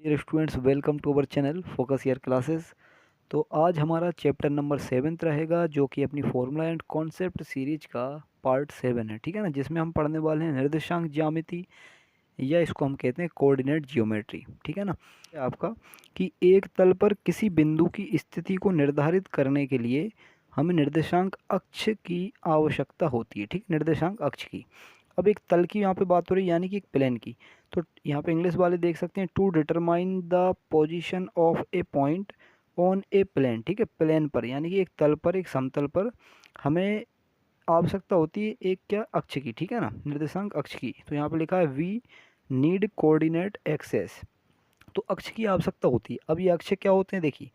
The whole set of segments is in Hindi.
Dear students, welcome to our channel focus year classes. तो आज हमारा चैप्टर नंबर 7 रहेगा, जो कि अपनी फॉर्मूला एंड कॉन्सेप्ट सीरीज का पार्ट 7 है। ठीक है ना, जिसमें हम पढ़ने वाले हैं निर्देशांक ज्यामिति, या इसको हम कहते हैं कोऑर्डिनेट जियोमेट्री। ठीक है ना, आपका कि एक तल पर किसी बिंदु की स्थिति को निर्धारित करने के लिए हमें निर्देशांक अक्ष की आवश्यकता होती है। ठीक, निर्देशांक अक्ष की। अब एक तल की यहाँ पे बात हो रही है, यानी कि एक प्लेन की। तो यहाँ पे इंग्लिश वाले देख सकते हैं, to determine the position of a point on a plane. ठीक है, प्लेन पर यानी कि एक तल पर, एक समतल पर हमें आवश्यकता होती है एक क्या, अक्ष की। ठीक है ना, निर्देशांक अक्ष की। तो यहाँ पे लिखा है वी नीड कोऑर्डिनेट एक्सेस। तो अक्ष की आवश्यकता होती है। अब ये अक्ष क्या होते हैं, देखिए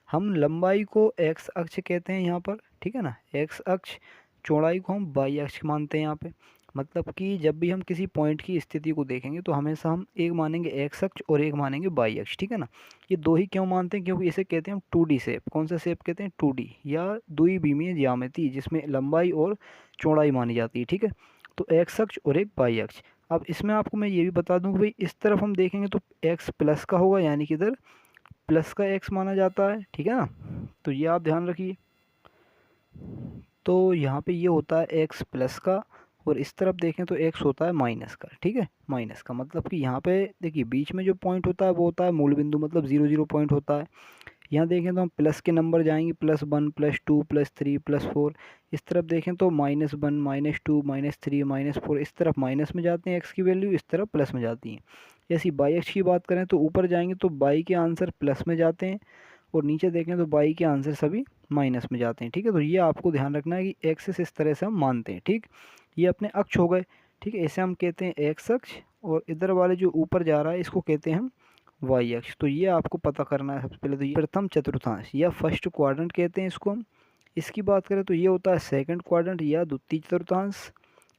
हम लंबाई को एक्स अक्ष कहते हैं यहाँ पर। ठीक है ना, एक्स अक्ष। चौड़ाई को हम वाई अक्ष मानते हैं यहाँ पे। मतलब कि जब भी हम किसी पॉइंट की स्थिति को देखेंगे तो हमेशा हम एक मानेंगे एक्स अक्ष और एक मानेंगे वाई अक्ष। ठीक है ना, ये दो ही क्यों मानते हैं, क्योंकि इसे कहते हैं हम 2D शेप। कौन सा शेप कहते हैं, 2D या द्विविमीय ज्यामिति, जिसमें लंबाई और चौड़ाई मानी जाती है। ठीक है, तो एक्स अक्ष और एक वाई अक्ष। अब इसमें आपको मैं ये भी बता दूं कि भाई इस तरफ हम देखेंगे तो एक्स प्लस का होगा, यानी कि इधर प्लस का एक्स माना जाता है। ठीक है ना, तो ये आप ध्यान रखिए। तो यहाँ पे ये होता है एक्स प्लस का, और इस तरफ देखें तो एक्स होता है माइनस का। ठीक है, माइनस का मतलब कि यहाँ पे देखिए बीच में जो पॉइंट होता है वो होता है मूल बिंदु, मतलब 0 0 पॉइंट होता है। यहाँ देखें तो हम प्लस के नंबर जाएंगे, +1 +2 +3 +4। इस तरफ देखें तो -1 -2 -3 -4। इस तरफ माइनस में जाते हैं एक्स की वैल्यू, इस तरफ प्लस में जाती है। जैसी बाई एक्स की बात करें तो ऊपर जाएंगे तो बाई के आंसर प्लस में जाते हैं, और नीचे देखें तो बाई के आंसर सभी माइनस में जाते हैं। ठीक है, तो ये आपको ध्यान रखना है कि एक्सेस इस तरह से हम मानते हैं। ठीक, ये अपने अक्ष हो गए। ठीक है, इसे हम कहते हैं एक्स अक्ष, और इधर वाले जो ऊपर जा रहा है इसको कहते हैं हम वाई अक्ष। तो ये आपको पता करना है सबसे पहले। तो ये प्रथम चतुर्थांश या फर्स्ट क्वाड्रेंट कहते हैं इसको हम। इसकी बात करें तो ये होता है सेकंड क्वाड्रेंट या द्वितीय चतुर्थांश।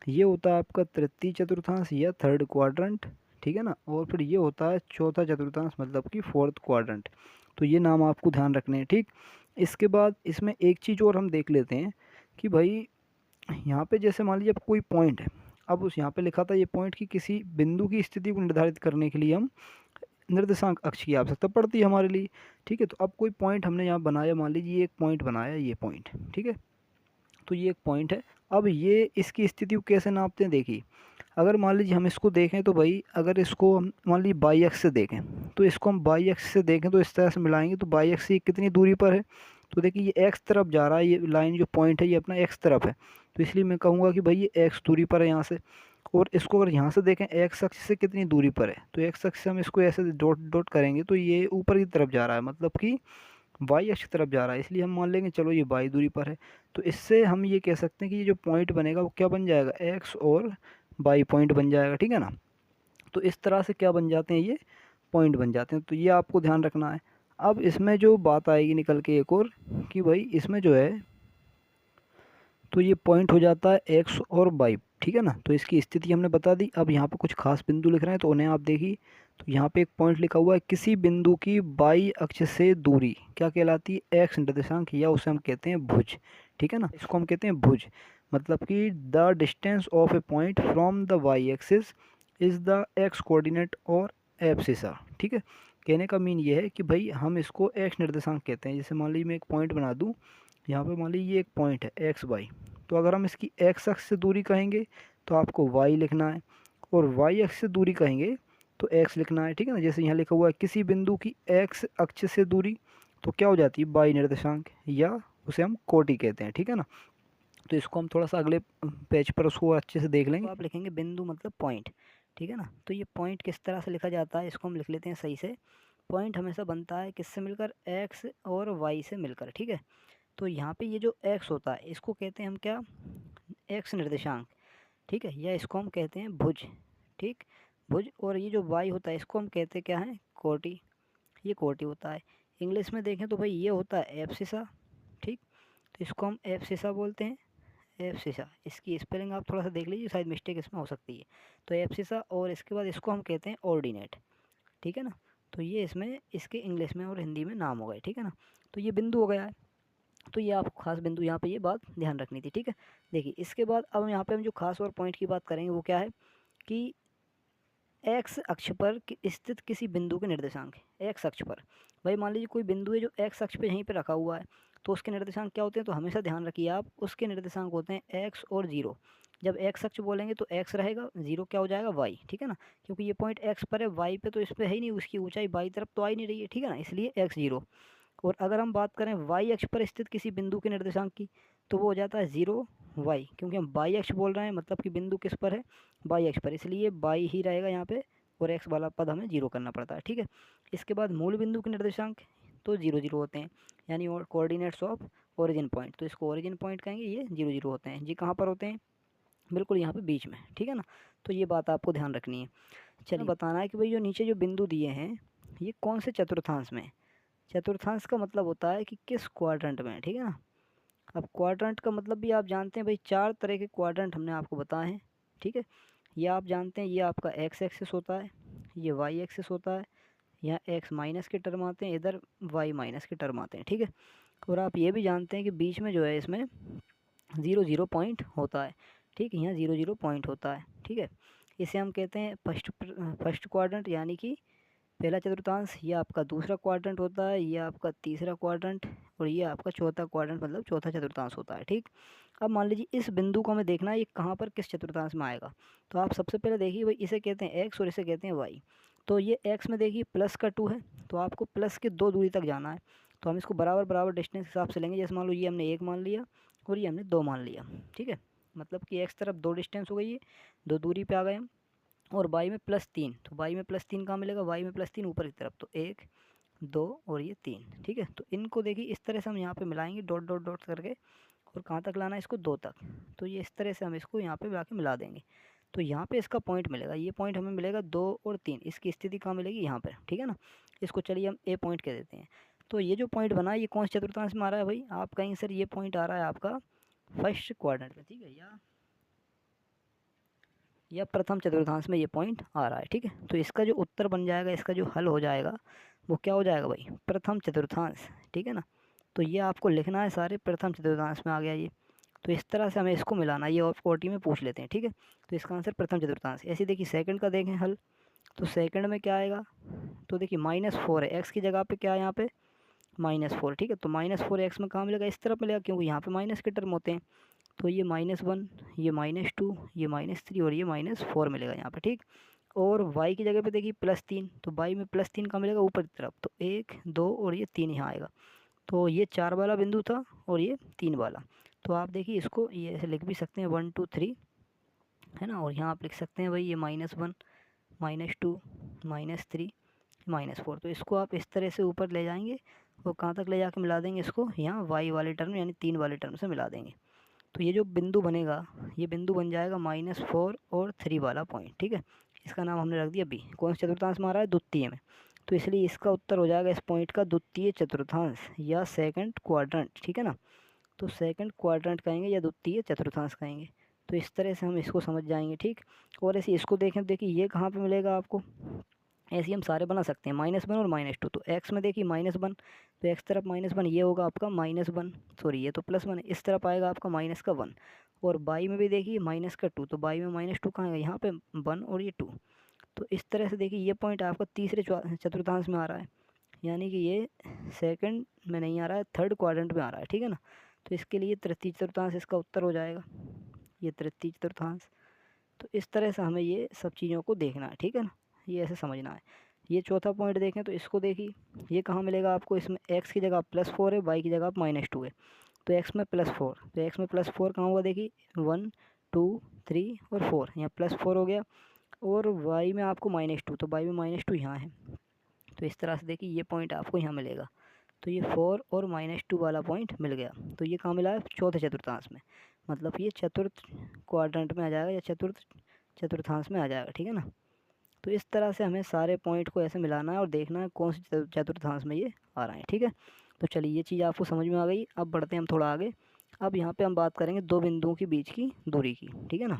ये होता है आपका तृतीय चतुर्थांश या थर्ड क्वाड्रेंट। ठीक है ना, और फिर ये होता है चौथा चतुर्थांश, मतलब कि फोर्थ क्वाड्रेंट। तो ये नाम आपको ध्यान रखने हैं। ठीक, इसके बाद इसमें एक चीज़ और हम देख लेते हैं कि भाई यहाँ पे जैसे मान लीजिए अब कोई पॉइंट है। अब उस यहाँ पे लिखा था ये पॉइंट की किसी बिंदु की स्थिति को निर्धारित करने के लिए हम निर्देशांक अक्ष की आवश्यकता पड़ती है हमारे लिए। ठीक है, तो अब कोई पॉइंट हमने यहाँ बनाया, मान लीजिए ये एक पॉइंट बनाया, ये पॉइंट। ठीक है, तो ये एक पॉइंट है। अब ये इसकी स्थिति को कैसे नापते हैं, देखिए अगर मान लीजिए हम इसको देखें तो भाई अगर इसको हम मान लीजिए बाई अक्ष से देखें, तो इसको हम बाई अक्ष से देखें तो इस तरह से मिलाएंगे तो बाई अक्ष से कितनी दूरी पर है। तो देखिए ये एक्स तरफ जा रहा है, ये लाइन जो पॉइंट है ये अपना एक्स तरफ है। तो इसलिए मैं कहूँगा कि भाई ये एक्स दूरी पर है यहाँ से। और इसको अगर यहाँ से देखें एक्स अक्ष से कितनी दूरी पर है, तो एक्स अक्ष से हम इसको ऐसे डॉट डॉट करेंगे तो ये ऊपर की तरफ जा रहा है, मतलब कि वाई अक्ष की तरफ जा रहा है। इसलिए हम मान लेंगे चलो ये वाई दूरी पर है। तो इससे हम ये कह सकते हैं कि ये जो पॉइंट बनेगा वो क्या बन जाएगा, एक्स और वाई पॉइंट बन जाएगा। ठीक है ना, तो इस तरह से क्या बन जाते हैं, ये पॉइंट बन जाते हैं। तो ये आपको ध्यान रखना है। अब इसमें जो बात आएगी निकल के एक और, कि भाई इसमें जो है तो ये पॉइंट हो जाता है एक्स और वाई। ठीक है ना, तो इसकी स्थिति हमने बता दी। अब यहाँ पे कुछ खास बिंदु लिख रहे हैं तो उन्हें आप देखिए। तो यहाँ पे एक पॉइंट लिखा हुआ है, किसी बिंदु की बाई अक्ष से दूरी क्या कहलाती है, एक्स निर्देशांक, या उसे हम कहते हैं भुज। ठीक है ना, इसको हम कहते हैं भुज। मतलब कि the distance of a point from the Y axis is the X coordinate और एब्सिसा। ठीक है, कहने का मीन ये है कि भाई हम इसको एक्स निर्देशांक कहते हैं। जैसे मान लीजिए मैं एक पॉइंट बना दूँ, यहाँ पे मान लीजिए ये एक पॉइंट है एक्स वाई। तो अगर हम इसकी एक्स अक्ष से दूरी कहेंगे तो आपको वाई लिखना है, और वाई अक्ष से दूरी कहेंगे तो एक्स लिखना है। ठीक है ना, जैसे यहाँ लिखा हुआ है किसी बिंदु की एक्स अक्ष से दूरी, तो क्या हो जाती है, वाई निर्देशांक, या उसे हम कोटि कहते हैं। ठीक है ना, तो इसको हम थोड़ा सा अगले पेज पर उसको अच्छे से देख लेंगे। तो आप लिखेंगे बिंदु मतलब पॉइंट। ठीक है ना, तो ये पॉइंट किस तरह से लिखा जाता है इसको हम लिख लेते हैं सही से। पॉइंट हमेशा बनता है किससे मिलकर, एक्स और वाई से मिलकर। ठीक है, तो यहाँ पे ये जो एक्स होता है इसको कहते हैं हम क्या, एक्स निर्देशांक। ठीक है, या इसको हम कहते हैं भुज। ठीक, भुज। और ये जो वाई होता है इसको हम कहते हैं क्या है, कोटि। ये कोटि होता है। इंग्लिश में देखें तो भाई ये होता है एब्सिसा। ठीक, तो इसको हम एब्सिसा बोलते हैं, एब्सिसा। इसकी स्पेलिंग आप थोड़ा सा देख लीजिए, शायद मिस्टेक इसमें हो सकती है। तो एब्सिसा, और इसके बाद इसको हम कहते हैं ऑर्डिनेट। ठीक है ना, तो ये इसमें इसके इंग्लिश में और हिंदी में नाम हो गए। ठीक है ना, तो ये बिंदु हो गया है। तो ये आपको खास बिंदु यहाँ पे ये बात ध्यान रखनी थी। ठीक है, देखिए इसके बाद अब यहाँ पे हम जो खास और पॉइंट की बात करेंगे वो क्या है कि एक्स अक्ष पर स्थित किसी बिंदु के निर्देशांक है। एक्स अक्ष पर, भाई मान लीजिए कोई बिंदु है जो एक्स अक्ष पे यहीं पे रखा हुआ है, तो उसके निर्देशांक क्या होते हैं, तो हमेशा ध्यान रखिए आप, उसके निर्देशांक होते हैं एक्स और जीरो। जब एक्स अक्ष बोलेंगे तो एक्स रहेगा, जीरो क्या हो जाएगा, वाई, ठीक है ना, क्योंकि ये पॉइंट एक्स पर है, वाई पे तो इस पर है ही नहीं, उसकी ऊंचाई बाई तरफ तो आ ही नहीं रही है, ठीक है ना, इसलिए एक्स जीरो। और अगर हम बात करें वाई अक्ष पर स्थित किसी बिंदु के निर्देशांक की, तो वो हो जाता है जीरो वाई, क्योंकि हम बाई अक्ष बोल रहे हैं, मतलब कि बिंदु किस पर है, बाई अक्ष पर, इसलिए बाई ही रहेगा यहाँ पे, और एक्स वाला पद हमें जीरो करना पड़ता है, ठीक है। इसके बाद मूल बिंदु के निर्देशांक तो जीरो जीरो होते हैं, यानी और कोऑर्डिनेट्स ऑफ ओरिजिन पॉइंट, तो इसको ओरिजिन पॉइंट कहेंगे, ये जीरो जीरो होते हैं जी। कहाँ पर होते हैं, बिल्कुल यहाँ पे बीच में, ठीक है ना, तो ये बात आपको ध्यान रखनी है। चलिए बताना है कि भाई जो नीचे जो बिंदु दिए हैं ये कौन से चतुर्थांश में है। चतुर्थांश का मतलब होता है कि किस क्वाड्रेंट में है, ठीक है ना। अब क्वाड्रेंट का मतलब भी आप जानते हैं भाई, चार तरह के क्वाड्रेंट हमने आपको बताए हैं, ठीक है। ये आप जानते हैं, ये आपका एक्स एक्सिस होता है, ये वाई एक्सिस होता है, यहाँ एक्स माइनस के टर्म आते हैं, इधर वाई माइनस के टर्म आते हैं, ठीक है। और आप ये भी जानते हैं कि बीच में जो है इसमें ज़ीरो ज़ीरो पॉइंट होता है, ठीक है, यहाँ ज़ीरो ज़ीरो पॉइंट होता है, ठीक है। इसे हम कहते हैं फर्स्ट क्वाड्रेंट, यानी कि पहला चतुर्थांश। ये आपका दूसरा क्वाड्रेंट होता है, ये आपका तीसरा क्वाड्रेंट, और ये आपका चौथा क्वाड्रेंट, मतलब चौथा चतुर्थांश होता है, ठीक। अब मान लीजिए इस बिंदु को हमें देखना है ये कहाँ पर किस चतुर्थांश में आएगा, तो आप सबसे पहले देखिए भाई, इसे कहते हैं एक्स और इसे कहते हैं वाई। तो ये एक्स में देखिए प्लस का टू है, तो आपको प्लस के दो दूरी तक जाना है, तो हम इसको बराबर बराबर डिस्टेंस के हिसाब से लेंगे। जैसे मान लो ये हमने एक मान लिया और ये हमने दो मान लिया, ठीक है, मतलब कि एक्स तरफ दो डिस्टेंस हो गई है, दो दूरी पे आ गए हम। और वाई में प्लस तीन, तो वाई में प्लस तीन कहाँ मिलेगा, वाई में प्लस तीन ऊपर की तरफ, तो एक दो और ये तीन, ठीक है। तो इनको देखिए इस तरह से हम यहाँ पे मिलाएंगे डॉट डॉट डॉट करके, और कहाँ तक लाना है इसको, दो तक। तो ये इस तरह से हम इसको यहाँ पे जाके मिला देंगे, तो यहाँ पे इसका पॉइंट मिलेगा, ये पॉइंट हमें मिलेगा दो और तीन, इसकी स्थिति कहाँ मिलेगी, यहाँ पर, ठीक है ना। इसको चलिए हम ए पॉइंट कह देते हैं। तो ये जो पॉइंट बना है ये कौन से चतुर्थांश में आ रहा है भाई, आप कहेंगे सर ये पॉइंट आ रहा है आपका फर्स्ट क्वाड्रेंट में, ठीक है, या प्रथम चतुर्थांश में ये पॉइंट आ रहा है, ठीक है। तो इसका जो उत्तर बन जाएगा, इसका जो हल हो जाएगा वो क्या हो जाएगा भाई, प्रथम चतुर्थांश, ठीक है ना। तो ये आपको लिखना है सारे प्रथम चतुर्थांश में आ गया ये। तो इस तरह से हमें इसको मिलाना है, ये और ओटी में पूछ लेते हैं, ठीक है। तो इसका आंसर प्रथम चतुर्थांश। ऐसे देखिए सेकंड का देखें हल, तो सेकंड में क्या आएगा, तो देखिए माइनस फोर है, एक्स की जगह पे क्या है यहाँ पे माइनस फोर, ठीक है। तो माइनस फोर एक्स में कहाँ मिलेगा, इस तरफ मिलेगा, क्योंकि यहाँ पे माइनस के टर्म होते हैं। तो ये माइनस वन, ये माइनस टू, ये माइनस थ्री और ये माइनस फोर मिलेगा यहाँ पे, ठीक। और वाई की जगह पे देखिए प्लस तीन, तो वाई में प्लस तीन कहाँ मिलेगा, ऊपर की तरफ, तो एक दो और ये तीन यहाँ आएगा। तो ये चार वाला बिंदु था और ये तीन वाला। तो आप देखिए इसको ये ऐसे लिख भी सकते हैं, वन टू थ्री, है ना। और यहाँ आप लिख सकते हैं भाई ये minus one, minus two, minus three, minus four. तो इसको आप इस तरह से ऊपर ले जाएंगे और कहाँ तक ले जाके मिला देंगे इसको, यहाँ वाई वाले टर्म यानी तीन वाले टर्म से मिला देंगे। तो ये जो बिंदु बनेगा, ये बिंदु बन जाएगा माइनस फोर और थ्री वाला पॉइंट, ठीक है। इसका नाम हमने रख दिया बी। कौन सा चतुर्थांश में आ रहा है, द्वितीय में। तो इसलिए इसका उत्तर हो जाएगा इस पॉइंट का द्वितीय चतुर्थांश या सेकंड क्वाड्रेंट, ठीक है ना। तो सेकंड क्वाड्रेंट कहेंगे या द्वितीय चतुर्थांश कहेंगे। तो इस तरह से हम इसको समझ जाएंगे, ठीक। और ऐसे इसको देखें, देखिए ये कहाँ पे मिलेगा आपको, ऐसे ही हम सारे बना सकते हैं, माइनस वन और माइनस टू। तो एक्स में देखिए माइनस वन, तो एक्स तरफ माइनस वन, ये होगा आपका माइनस वन, सॉरी ये तो प्लस वन है, इस तरफ आएगा आपका माइनस का वन। और बाई में भी देखिए माइनस का टू, तो बाई में माइनस टू कहाँ आएगा, यहाँ पे वन और ये टू। तो इस तरह से देखिए ये पॉइंट आपका तीसरे चतुर्थांश में आ रहा है, यानी कि ये सेकंड में नहीं आ रहा है, थर्ड क्वाड्रेंट में आ रहा है, ठीक है ना। तो इसके लिए तृतीय चतुर्थांश इसका उत्तर हो जाएगा, ये तृतीय चतुर्थांश। तो इस तरह से हमें ये सब चीज़ों को देखना है, ठीक है ना, ये ऐसे समझना है। ये चौथा पॉइंट देखें तो इसको देखिए, ये कहाँ मिलेगा आपको, इसमें एक्स की जगह प्लस फोर है, वाई की जगह माइनस टू है। तो एक्स में प्लस फोर, तो एक्स में प्लस फोर कहाँ हुआ, देखिए वन टू थ्री और फोर, यहाँ प्लस फोर हो गया। और वाई में आपको माइनस टू, तो वाई में माइनस टू यहाँ है। तो इस तरह से देखिए ये पॉइंट आपको यहाँ मिलेगा। तो ये फोर और माइनस टू वाला पॉइंट मिल गया। तो ये कहाँ मिला है, चौथे चतुर्थांश में, मतलब ये चतुर्थ क्वाड्रेंट में आ जाएगा या चतुर्थ चतुर्थांश में आ जाएगा, ठीक है ना। तो इस तरह से हमें सारे पॉइंट को ऐसे मिलाना है और देखना है कौन से चतुर्थांश में ये आ रहा है, ठीक है। तो चलिए ये चीज़ आपको समझ में आ गई। अब बढ़ते हैं हम थोड़ा आगे। अब यहाँ पे हम बात करेंगे दो बिंदुओं के बीच की दूरी की, ठीक है ना।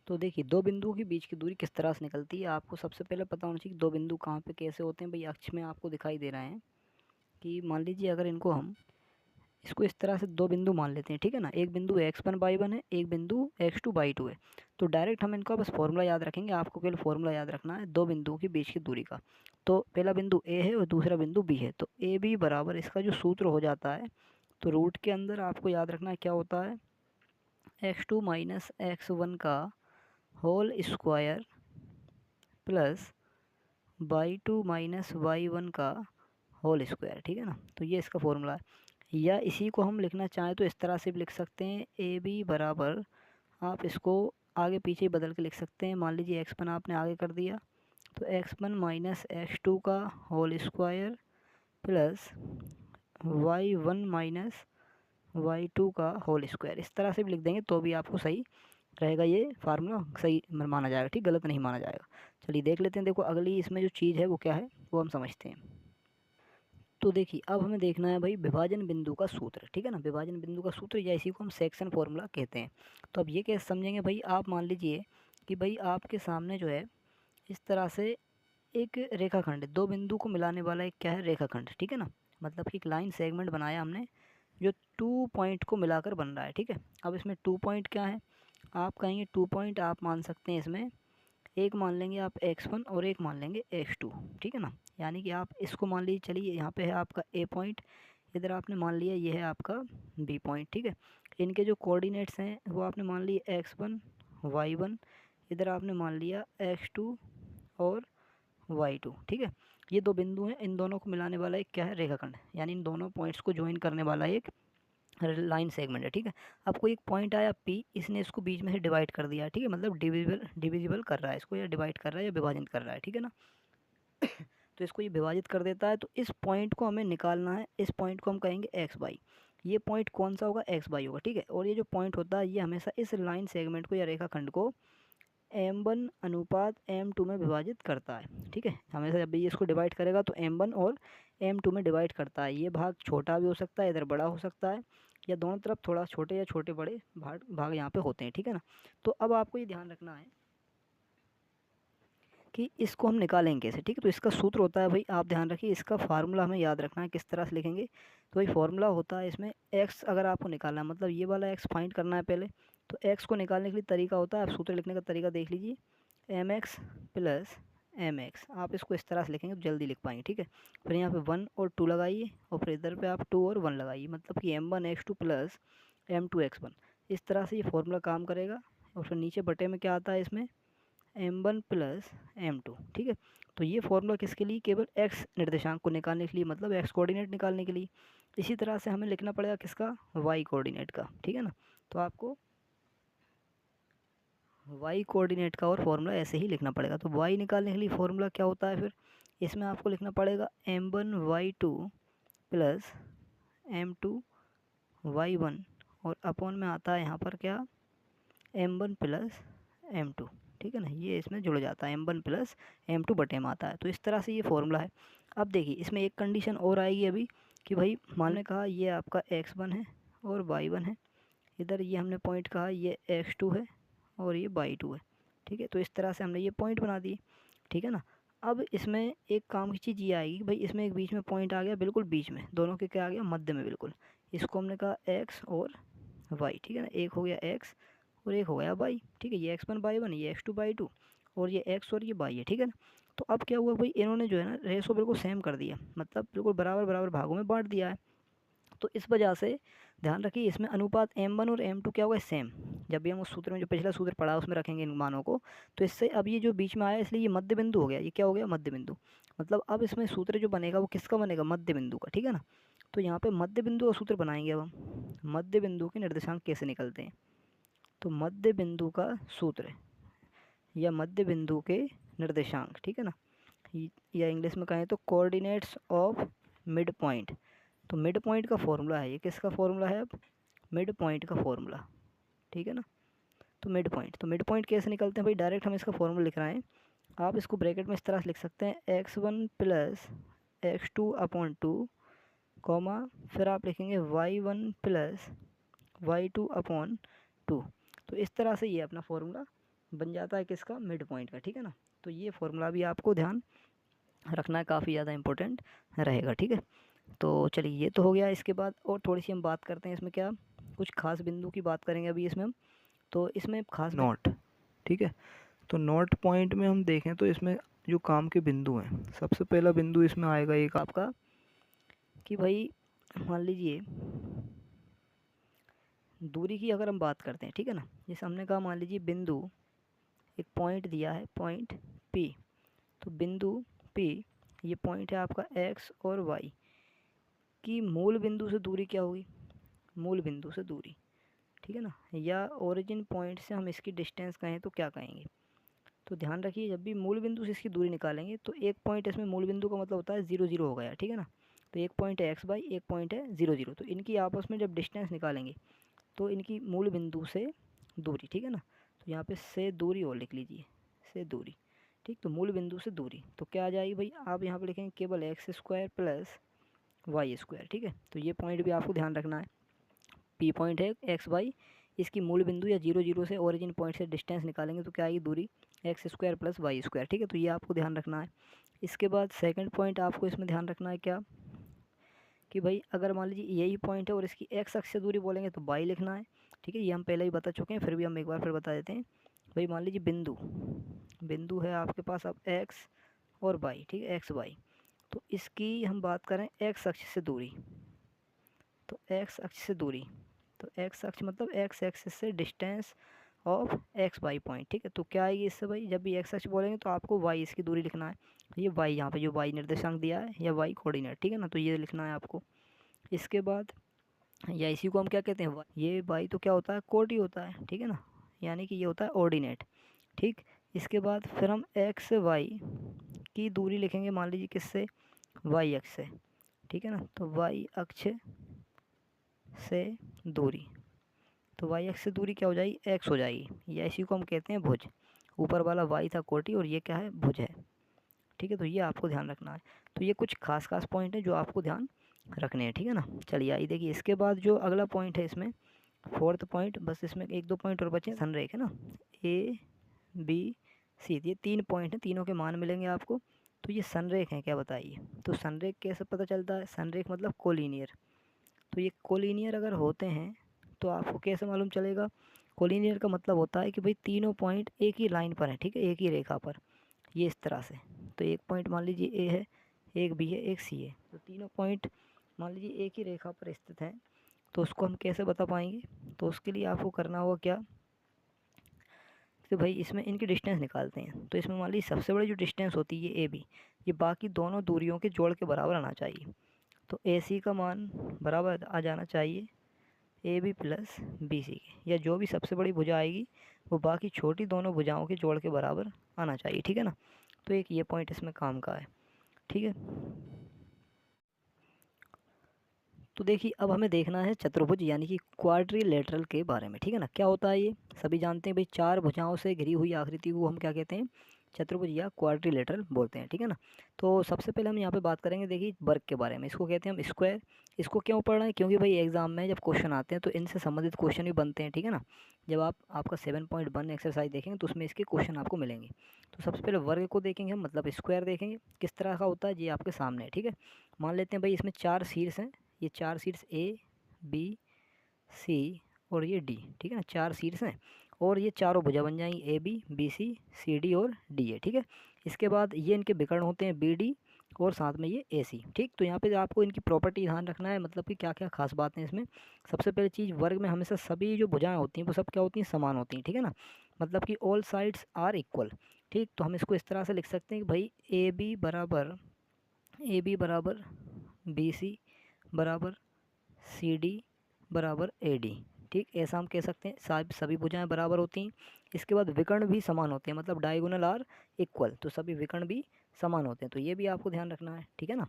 तो देखिए दो बिंदुओं के बीच की दूरी किस तरह से निकलती है, आपको सबसे पहले पता होना चाहिए कि दो बिंदु कहाँ पे कैसे होते हैं। भाई अक्ष में आपको दिखाई दे रहे हैं कि मान लीजिए अगर इनको हम इसको इस तरह से दो बिंदु मान लेते हैं, ठीक है ना। एक बिंदु x1/1 है, एक बिंदु x2/2 है। तो डायरेक्ट हम इनका बस फॉर्मूला याद रखेंगे, आपको केवल फॉर्मूला याद रखना है दो बिंदुओं के बीच की दूरी का। तो पहला बिंदु a है और दूसरा बिंदु b है, तो ए बी बराबर इसका जो सूत्र हो जाता है, तो रूट के अंदर आपको याद रखना है क्या होता है, x2 माइनस x1 का whole square plus y2 minus y1 का होल स्क्वायर, ठीक है ना। तो ये इसका फॉर्मूला है। या इसी को हम लिखना चाहें तो इस तरह से भी लिख सकते हैं, ए बी बराबर, आप इसको आगे पीछे बदल के लिख सकते हैं। मान लीजिए x1 आपने आगे कर दिया, तो x1 माइनस x2 का whole square plus y1 minus y2 का होल स्क्वायर, इस तरह से भी लिख देंगे तो भी आपको सही रहेगा, ये फार्मूला सही माना जाएगा, ठीक, गलत नहीं माना जाएगा। चलिए देख लेते हैं, देखो अगली इसमें जो चीज़ है वो क्या है वो हम समझते हैं। तो देखिए अब हमें देखना है भाई विभाजन बिंदु का सूत्र, ठीक है ना। विभाजन बिंदु का सूत्र या इसी को हम सेक्शन फॉर्मूला कहते हैं। तो अब ये कैसे समझेंगे भाई, आप मान लीजिए कि भाई आपके सामने जो है इस तरह से एक रेखाखंड, दो बिंदु को मिलाने वाला एक क्या है रेखाखंड, ठीक है ना। मतलब कि एक लाइन सेगमेंट बनाया हमने जो 2 पॉइंट को मिलाकर बन रहा है, ठीक है। अब इसमें 2 पॉइंट क्या है, आप कहेंगे 2 पॉइंट आप मान सकते हैं इसमें, एक मान लेंगे आप x1 और एक मान लेंगे x2, ठीक है ना। यानी कि आप इसको मान लीजिए, चलिए यहाँ पे है आपका a पॉइंट, इधर आपने मान लिया ये है आपका b पॉइंट, ठीक है। इनके जो कोऑर्डिनेट्स हैं वो आपने मान लिए x1 y1, इधर आपने मान लिया x2 और y2, ठीक है। ये दो बिंदु हैं, इन दोनों को मिलाने वाला एक क्या है रेखाखंड, यानी इन दोनों पॉइंट्स को ज्वाइन करने वाला एक लाइन सेगमेंट है, ठीक है। अब कोई एक पॉइंट आया P, इसने इसको बीच में से डिवाइड कर दिया, ठीक है, मतलब डिविजिबल कर रहा है इसको, या डिवाइड कर रहा है या विभाजित कर रहा है, ठीक है ना। तो इसको ये विभाजित कर देता है, तो इस पॉइंट को हमें निकालना है, इस पॉइंट को हम कहेंगे एक्स बाई। ये पॉइंट कौन सा होगा, एक्स बाई होगा, ठीक है। और ये जो पॉइंट होता है ये हमेशा इस लाइन सेगमेंट को या रेखाखंड को m1 अनुपात m2 में विभाजित करता है, ठीक है। हमेशा जब भी ये इसको डिवाइड करेगा तो m1 और m2 में डिवाइड करता है। ये भाग छोटा भी हो सकता है, इधर बड़ा हो सकता है, या दोनों तरफ थोड़ा छोटे या छोटे बड़े भाग यहाँ पे होते हैं, ठीक है ना। तो अब आपको ये ध्यान रखना है कि इसको हम निकालेंगे कैसे, ठीक है। तो इसका सूत्र होता है भाई, आप ध्यान रखिए, इसका फार्मूला हमें याद रखना है, किस तरह से लिखेंगे। तो भाई फार्मूला होता है इसमें x अगर आपको निकालना है, मतलब ये वाला x फाइंड करना है पहले, तो x को निकालने के लिए तरीका होता है, आप सूत्र लिखने का तरीका देख लीजिए, mx प्लस mx, आप इसको इस तरह से लिखेंगे तो जल्दी लिख पाएंगे, ठीक है। फिर यहाँ पे 1 और 2 लगाइए, और फिर इधर पे आप 2 और 1 लगाइए, मतलब कि m1x2 प्लस m2x1, इस तरह से ये फॉर्मूला काम करेगा। और फिर नीचे बटे में क्या आता है इसमें m1 प्लस m2, ठीक है। तो ये फॉर्मूला किसके लिए, केवल x निर्देशांक को निकालने के लिए, मतलब x कोऑर्डिनेट निकालने के लिए। इसी तरह से हमें लिखना पड़ेगा किसका, y कोऑर्डिनेट का, ठीक है ना। तो आपको y कोऑर्डिनेट का और फॉर्मूला ऐसे ही लिखना पड़ेगा। तो y निकालने के लिए फॉर्मूला क्या होता है, फिर इसमें आपको लिखना पड़ेगा m1y2 प्लस m2y1, और अपॉन में आता है यहाँ पर क्या, m1 प्लस m2, ठीक है ना। ये इसमें जुड़ जाता है, m1 प्लस m2 बटे में आता है। तो इस तरह से ये फॉर्मूला है। अब देखिए इसमें एक कंडीशन और आएगी अभी, कि भाई मान ने कहा ये आपका x1 है और y1 है, इधर ये हमने पॉइंट कहा ये x2 है और ये y2 है, ठीक है। तो इस तरह से हमने ये पॉइंट बना दिए, ठीक है ना। अब इसमें एक काम की चीज़ ये आएगी, भाई इसमें एक बीच में पॉइंट आ गया, बिल्कुल बीच में, दोनों के क्या आ गया, मध्य में बिल्कुल। इसको हमने कहा x और y, ठीक है ना। एक हो गया x और एक हो गया y, ठीक है। ये x1/1, ये x2/2, और ये x और ये y है, ठीक है ना। तो अब क्या हुआ भाई, इन्होंने जो है ना रेशो बिल्कुल सेम कर दिया, मतलब बिल्कुल बराबर बराबर भागों में बांट दिया है। तो इस वजह से ध्यान रखिए इसमें अनुपात m1 और m2 क्या होगा, सेम। जब भी हम उस सूत्र में, जो पिछला सूत्र पढ़ा उसमें रखेंगे इन मानों को, तो इससे अब ये जो बीच में आया इसलिए ये मध्य बिंदु हो गया, ये क्या हो गया, मध्य बिंदु। मतलब अब इसमें सूत्र जो बनेगा वो किसका बनेगा, मध्य बिंदु का, ठीक है ना। तो यहाँ पे मध्य बिंदु का सूत्र बनाएंगे अब हम, मध्य बिंदु के निर्देशांक कैसे निकलते हैं। तो मध्य बिंदु का सूत्र या मध्य बिंदु के निर्देशांक, ठीक है ना, या इंग्लिश में कहें तो कोऑर्डिनेट्स ऑफ मिड पॉइंट। तो मिड पॉइंट का फॉर्मूला है, ये किसका फॉर्मूला है, अब मिड पॉइंट का फॉर्मूला, ठीक है ना। तो मिड पॉइंट कैसे निकलते हैं भाई, डायरेक्ट हम इसका फॉर्मूला लिख रहे हैं। आप इसको ब्रैकेट में इस तरह से लिख सकते हैं, x1 प्लस x2/2, कॉमा, फिर आप लिखेंगे y1 प्लस y2/2। तो इस तरह से ये अपना फॉर्मूला बन जाता है किसका, मिड पॉइंट का, ठीक है ना। तो ये फॉर्मूला भी आपको ध्यान रखना है, काफ़ी ज़्यादा इंपॉर्टेंट रहेगा, ठीक है। तो चलिए ये तो हो गया। इसके बाद और थोड़ी सी हम बात करते हैं इसमें क्या कुछ खास बिंदु की बात करेंगे अभी इसमें हम। तो इसमें खास नोट, ठीक है। तो नोट पॉइंट में हम देखें तो इसमें जो काम के बिंदु हैं, सबसे पहला बिंदु इसमें आएगा एक आपका कि भाई मान लीजिए दूरी की अगर हम बात करते हैं, ठीक है ना, जैसे हमने कहा मान लीजिए बिंदु एक पॉइंट दिया है, पॉइंट P। तो बिंदु P ये पॉइंट है आपका x और y की मूल बिंदु से दूरी क्या होगी, मूल बिंदु से दूरी, ठीक है ना, या ओरिजिन पॉइंट से हम इसकी डिस्टेंस कहें तो क्या कहेंगे। तो ध्यान रखिए जब भी मूल बिंदु से इसकी दूरी निकालेंगे तो एक पॉइंट इसमें मूल बिंदु का मतलब होता है 0 0 हो गया, ठीक है ना। तो एक पॉइंट है x/, एक पॉइंट है 0 0, तो इनकी आपस में जब डिस्टेंस निकालेंगे तो इनकी मूल बिंदु से दूरी, ठीक है ना। तो यहाँ पे से दूरी और लिख लीजिए, से दूरी, ठीक। तो मूल बिंदु से दूरी तो क्या आ जाएगी भाई, आप यहाँ पे लिखेंगे केवल x² प्लस y², ठीक है। तो ये पॉइंट भी आपको ध्यान रखना है, P पॉइंट है x/y, इसकी मूल बिंदु या 0 0 से ओरिजिन पॉइंट से डिस्टेंस निकालेंगे तो क्या आएगी दूरी x² प्लस y², ठीक है। तो ये आपको ध्यान रखना है। इसके बाद सेकंड पॉइंट आपको इसमें ध्यान रखना है क्या कि भाई अगर मान लीजिए यही पॉइंट है और इसकी x अक्ष से दूरी बोलेंगे तो y लिखना है, ठीक है। ये हम पहले ही बता चुके हैं, फिर भी हम एक बार फिर बता देते हैं। भाई मान लीजिए बिंदु है आपके पास अब x और y, ठीक है, x y। तो इसकी हम बात करें x अक्ष से दूरी, तो x अक्ष से दूरी, तो x अक्ष मतलब x एक्सिस से distance of X Y point, ठीक है। तो क्या आएगी इससे भाई, जब भी x अक्ष बोलेंगे तो आपको y इसकी दूरी लिखना है। ये y यहाँ पे जो y निर्देशांक दिया है या y कोऑर्डिनेट, ठीक है ना, तो ये लिखना है आपको। इसके बाद या इसी को हम क्या कहते हैं, ये y तो क्या होता है, कोटि होता है, ठीक है ना, यानी कि ये होता है ऑर्डिनेट, ठीक। इसके बाद फिर हम x y की दूरी लिखेंगे, मान लीजिए किससे, y अक्ष से, ठीक है ना। तो y अक्ष से दूरी, तो y अक्ष से दूरी क्या हो जाएगी, x हो जाएगी, या इसी को हम कहते हैं भुज। ऊपर वाला y था कोटि और ये क्या है, भुज है, ठीक है। तो ये आपको ध्यान रखना है। तो ये कुछ खास पॉइंट है जो आपको ध्यान रखने हैं, ठीक है ना। चलिए आइए देखिए इसके बाद जो अगला पॉइंट है इसमें फोर्थ पॉइंट, बस इसमें एक दो पॉइंट और बचे, संरेख है ना, ABC, ये 3 पॉइंट हैं, तीनों के मान मिलेंगे आपको। तो ये संरेख हैं क्या बताइए। तो संरेख कैसे पता चलता है, संरेख मतलब कोलिनियर। तो ये कोलिनियर अगर होते हैं तो आपको कैसे मालूम चलेगा, कोलिनियर का मतलब होता है कि भाई तीनों पॉइंट एक ही लाइन पर हैं, ठीक है, एक ही रेखा पर, ये इस तरह से। तो एक पॉइंट मान लीजिए ए है, एक बी है, एक सी है, तो तीनों पॉइंट मान लीजिए एक ही रेखा पर स्थित हैं, तो उसको हम कैसे बता पाएंगे। तो उसके लिए आपको करना होगा क्या कि भाई इसमें इनकी डिस्टेंस निकालते हैं। तो इसमें मान लीजिए सबसे बड़ी जो डिस्टेंस होती है ये ए बी, ये बाकी दोनों दूरियों के जोड़ के बराबर आना चाहिए। तो ए सी का मान बराबर आ जाना चाहिए A B plus B C के, या जो भी सबसे बड़ी भुजा आएगी वो बाकी छोटी दोनों भुजाओं के जोड़ के बराबर आना चाहिए, ठीक है ना। तो एक ये पॉइंट इसमें काम का है, ठीक है। तो देखिए अब हमें देखना है चतुर्भुज यानी कि क्वाड्रिलेटरल के बारे में, ठीक है ना। क्या होता है ये सभी जानते हैं भाई, चार भुजाओं से घिरी हुई आकृति को हम क्या कहते हैं, चतुर्भुज या क्वाड्रिलेटरल बोलते हैं, ठीक है ना। तो सबसे पहले हम यहाँ पे बात करेंगे देखिए वर्ग के बारे में, इसको कहते हैं हम स्क्वायर। इसको क्यों पढ़ रहे हैं, क्योंकि भाई एग्जाम में जब क्वेश्चन आते हैं तो इनसे संबंधित क्वेश्चन भी बनते हैं, ठीक है ना। जब आप आपका 7.1 एक्सरसाइज देखेंगे तो उसमें इसके क्वेश्चन आपको मिलेंगे। तो सबसे पहले वर्ग को देखेंगे हम, मतलब स्क्वायर देखेंगे किस तरह का होता है, ये आपके सामने है, ठीक है। मान लेते हैं भाई इसमें 4 शीर्ष हैं, ये 4 शीर्ष ए बी सी और ये डी, ठीक है ना, 4 शीर्ष हैं और ये चारों भुजा बन जाएंगी A B B C D और डी है, ठीक है। इसके बाद ये इनके विकर्ण होते हैं बी डी और साथ में ये ए सी, ठीक। तो यहाँ पे आपको इनकी प्रॉपर्टी ध्यान रखना है, मतलब कि क्या क्या खास बातें हैं इसमें। सबसे पहली चीज़, वर्ग में हमेशा सभी जो भुजाएं होती हैं वो सब क्या होती हैं, समान होती हैं, ठीक है ना, मतलब कि ऑल साइड्स आर इक्वल, ठीक। तो हम इसको इस तरह से लिख सकते हैं कि भाई ए बी बराबर बी सी बराबर सी डी बराबर ए डी, ठीक। ऐसा हम कह सकते हैं, सभी भुजाएं बराबर होती हैं। इसके बाद विकर्ण भी समान होते हैं, मतलब डायगोनल आर इक्वल, तो सभी विकर्ण भी समान होते हैं, तो ये भी आपको ध्यान रखना है, ठीक है ना।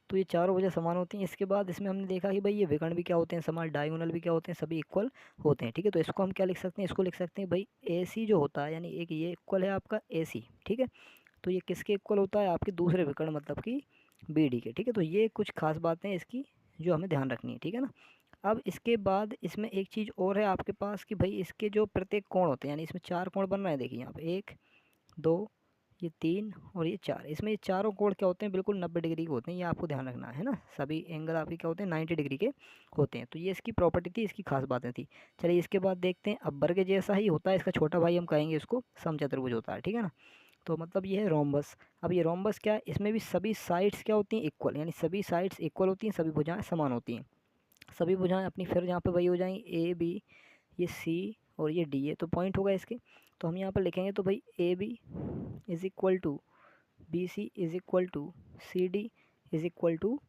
तो ये चारों भुजाएं समान होती हैं। इसके बाद इसमें हमने देखा कि भाई ये विकर्ण भी क्या होते हैं, समान, डायगोनल भी क्या होते हैं, सभी इक्वल होते हैं, ठीक है। तो इसको हम क्या लिख सकते हैं, इसको लिख सकते हैं भाई ए सी जो होता है, यानी एक ये इक्वल है आपका ए सी, ठीक है। तो ये किसके इक्वल होता है, आपके दूसरे विकर्ण मतलब कि बी डी के, ठीक है। तो ये कुछ खास बातें इसकी जो हमें ध्यान रखनी है, ठीक है ना। अब इसके बाद इसमें एक चीज़ और है आपके पास कि भाई इसके जो प्रत्येक कोण होते हैं, यानी इसमें 4 कोण बन रहे हैं, देखिए यहाँ पे 1 2 ये 3 और ये 4। इसमें ये चारों कोण क्या होते हैं, बिल्कुल 90 डिग्री के होते हैं, ये आपको ध्यान रखना है ना। सभी एंगल आपके क्या होते हैं, 90 डिग्री के होते हैं। तो ये इसकी प्रॉपर्टी थी, इसकी खास बातें थी। चलिए इसके बाद देखते हैं, अब वर्ग जैसा ही होता है, इसका छोटा भाई हम कहेंगे इसको समचतुर्भुज होता है, ठीक है ना। तो मतलब ये है रोम्बस। अब ये रोम्बस क्या है, इसमें भी सभी साइड्स क्या होती हैं, इक्वल, यानी सभी साइड्स इक्वल होती हैं, सभी भुजाएं समान होती हैं। सभी भुजाएं अपनी फिर यहाँ पे वही हो जाएंगी, ए बी, ये सी और ये डी है, तो पॉइंट होगा इसके। तो हम यहाँ पर लिखेंगे तो भाई A B is equal to B C is equal to C D is equal to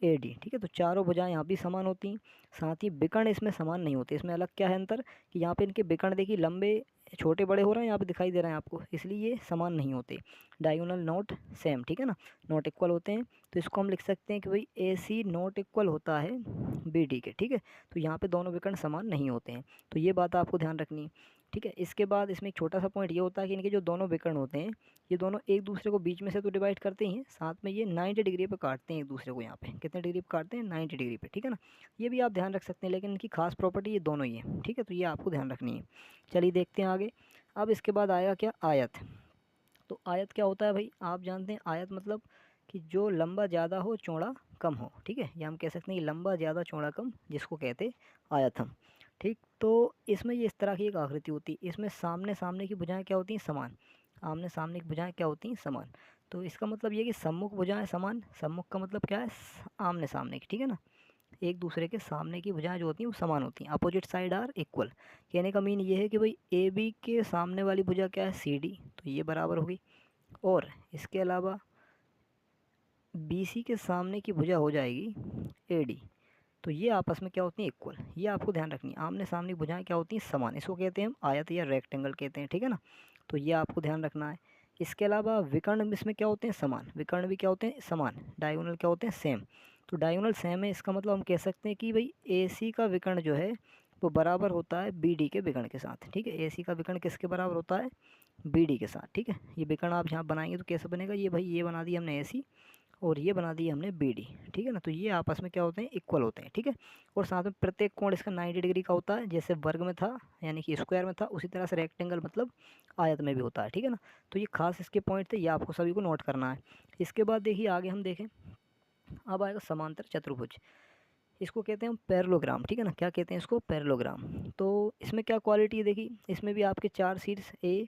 A D, ठीक है। तो चारों भुजाएं यहाँ भी समान होती हैं, साथ ही विकर्ण इसमें समान नहीं होते। इसमें अलग क्या है अंतर, कि यहाँ पे इनके विकर्ण देखिए लंबे छोटे बड़े हो रहे हैं, यहाँ पे दिखाई दे रहे हैं आपको, इसलिए ये समान नहीं होते। डायगोनल नॉट सेम, ठीक है ना, नॉट इक्वल होते हैं। तो इसको हम लिख सकते हैं कि भाई ए सी नॉट इक्वल होता है बी डी के, ठीक है। तो यहाँ पे दोनों विकर्ण समान नहीं होते हैं, तो ये बात आपको ध्यान रखनी है, ठीक है। इसके बाद इसमें एक छोटा सा पॉइंट ये होता है कि इनके जो दोनों विकर्ण होते हैं, ये दोनों एक दूसरे को बीच में से तो डिवाइड करते ही हैं, साथ में ये 90 डिग्री पे काटते हैं एक दूसरे को। यहाँ पे कितने डिग्री पे काटते हैं, 90 डिग्री पे, ठीक है ना। ये भी आप ध्यान रख सकते हैं, लेकिन इनकी खास प्रॉपर्टी ये दोनों ही है, ठीक है। तो ये आपको ध्यान रखनी है। चलिए देखते हैं आगे। अब इसके बाद आएगा क्या, आयत। तो आयत क्या होता है भाई, आप जानते हैं आयत मतलब कि जो लंबा ज़्यादा हो चौड़ा कम हो, ठीक है। या हम कह सकते हैं कि लंबा ज़्यादा चौड़ा कम, जिसको कहते आयत हम, ठीक। तो इसमें ये इस तरह की एक आकृति होती है, इसमें सामने सामने की भुजाएं क्या होती हैं, समान। आमने सामने की भुजाएं क्या होती हैं, समान। तो इसका मतलब ये कि सम्मुख भुजाएं समान, सम्मुख का मतलब क्या है, आमने सामने की, ठीक है ना। एक दूसरे के सामने की भुजाएं जो होती हैं वो समान होती हैं, अपोजिट साइड आर इक्वल। कहने का मीन ये है कि भाई ए बी के सामने वाली भुजा क्या है, सी डी, तो ये बराबर होगी। और इसके अलावा बी सी के सामने की भुजा हो जाएगी ए डी, तो ये आपस में क्या होती हैं, इक्वल। ये आपको ध्यान रखनी है, आमने सामने की भुजाएं क्या होती हैं, समान। इसको कहते हैं हम आयत या रेक्टेंगल कहते हैं, ठीक है ना। तो ये आपको ध्यान रखना है। इसके अलावा विकर्ण इसमें क्या होते हैं, समान। विकर्ण भी क्या होते हैं, समान। डायगोनल क्या होते हैं, सेम। तो डायगोनल सेम है, इसका मतलब हम कह सकते हैं कि भाई ए सी का विकर्ण जो है वो बराबर होता है बी डी के विकर्ण के साथ, ठीक है। ए सी का विकर्ण किसके बराबर होता है, बी डी के साथ, ठीक है। ये विकर्ण आप यहाँ बनाएंगे तो कैसे बनेगा, ये भाई ये बना दिया हमने ए सी और ये बना दी हमने बी डी, ठीक है ना। तो ये आपस में क्या होते हैं, इक्वल होते हैं, ठीक है। और साथ में प्रत्येक कोण इसका 90 डिग्री का होता है, जैसे वर्ग में था यानी कि स्क्वायर में था, उसी तरह से रेक्टेंगल मतलब आयत में भी होता है, ठीक है ना। तो ये खास इसके पॉइंट थे, ये आपको सभी को नोट करना है। इसके बाद देखिए आगे हम देखें, अब आएगा समांतर चतुर्भुज। इसको कहते हैं हम पैरेललोग्राम, ठीक है ना। क्या कहते हैं इसको, पैरेललोग्राम। तो इसमें क्या क्वालिटी है देखिए, इसमें भी आपके 4 शीर्ष ए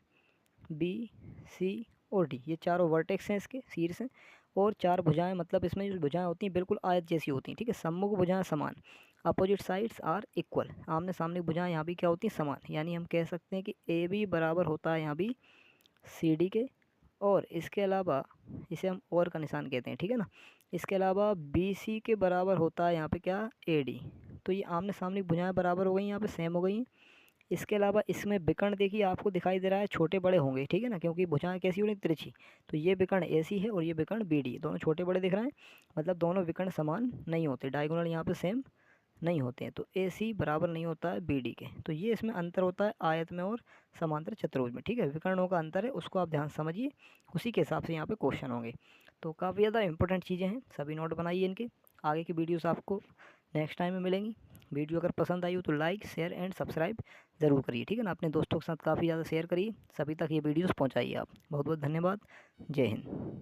बी सी और डी, ये चारों वर्टेक्स हैं, इसके शीर्ष हैं। और 4 भुजाएं, मतलब इसमें जो भुजाएं होती हैं बिल्कुल आयत जैसी होती हैं, ठीक है। सम्मुख भुजाएं समान, अपोजिट साइड्स आर इक्वल। आमने सामने भुजाएं यहाँ भी क्या होती हैं, समान। यानी हम कह सकते हैं कि ए बी बराबर होता है यहाँ भी सी डी के, और इसके अलावा इसे हम और का निशान कहते हैं, ठीक है ना। इसके अलावा बी सी के बराबर होता है यहाँ पे क्या, ए डी। तो ये आमने सामने भुजाएं बराबर हो गई, यहाँ पे सेम हो गई। इसके अलावा इसमें विकर्ण देखिए आपको दिखाई दे रहा है छोटे बड़े होंगे, ठीक है ना, क्योंकि भुजाएं कैसी हो रही, तिरछी। तो ये विकर्ण ए सी है और ये विकर्ण बी डी, दोनों छोटे बड़े दिख रहे हैं, मतलब दोनों विकर्ण समान नहीं होते, डायगोनल यहाँ पे सेम नहीं होते हैं। तो ए सी बराबर नहीं होता है बी डी के। तो ये इसमें अंतर होता है आयत में और समांतर चतुर्भुज में, ठीक है। विकर्णों का अंतर है, उसको आप ध्यान समझिए, उसी के हिसाब से यहाँ पे क्वेश्चन होंगे। तो काफ़ी ज़्यादा इंपॉर्टेंट चीज़ें हैं, सभी नोट बनाइए इनके। आगे की वीडियोस आपको नेक्स्ट टाइम में मिलेंगी। वीडियो अगर पसंद आई हो तो लाइक शेयर एंड सब्सक्राइब ज़रूर करिए, ठीक है ना। अपने दोस्तों के साथ काफ़ी ज़्यादा शेयर करिए, सभी तक ये वीडियोस पहुँचाइए आप। बहुत बहुत धन्यवाद, जय हिंद।